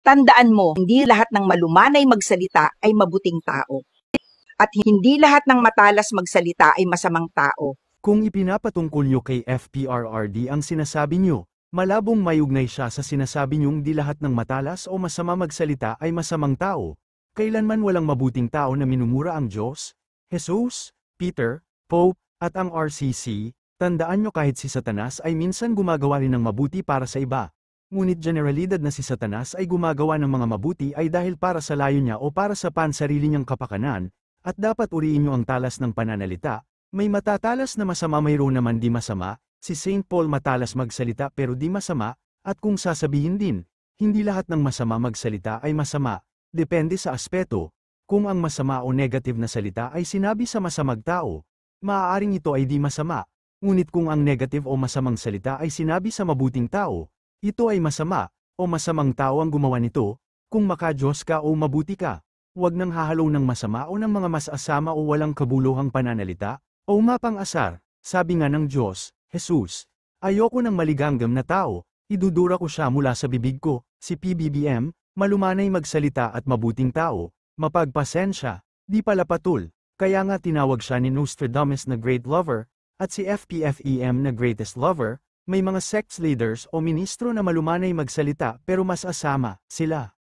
Tandaan mo, hindi lahat ng malumanay magsalita ay mabuting tao. At hindi lahat ng matalas magsalita ay masamang tao. Kung ipinapatungkol nyo kay FPRRD ang sinasabi nyo, malabong may ugnay siya sa sinasabi nyong di lahat ng matalas o masama magsalita ay masamang tao. Kailanman walang mabuting tao na minumura ang Diyos, Jesus, Peter, Pope, at ang RCC. Tandaan nyo kahit si Satanas ay minsan gumagawa rin ng mabuti para sa iba. Ngunit generalidad na si Satanas ay gumagawa ng mga mabuti ay dahil para sa layo niya o para sa pansarili niyang kapakanan, at dapat uriin nyo ang talas ng pananalita. May matatalas na masama, mayroon naman di masama. Si Saint Paul matalas magsalita pero di masama, at kung sasabihin din, hindi lahat ng masama magsalita ay masama, depende sa aspeto. Kung ang masama o negative na salita ay sinabi sa masamang tao, maaaring ito ay di masama. Ngunit kung ang negative o masamang salita ay sinabi sa mabuting tao, ito ay masama, o masamang tao ang gumawa nito. Kung maka-Diyos ka o mabuti ka, huwag nang hahalo ng masama o ng mga mas-asama o walang kabuluhang pananalita, o mapang-asar. Sabi nga ng Diyos, Jesus, ayoko ng maliganggam na tao, idudura ko siya mula sa bibig ko. Si PBBM, malumanay magsalita at mabuting tao, mapagpasensya, di pala patul. Kaya nga tinawag siya ni Nostradamus na Great Lover, at si FPFEM na Greatest Lover. May mga sects leaders o ministro na malumanay magsalita pero mas asama sila.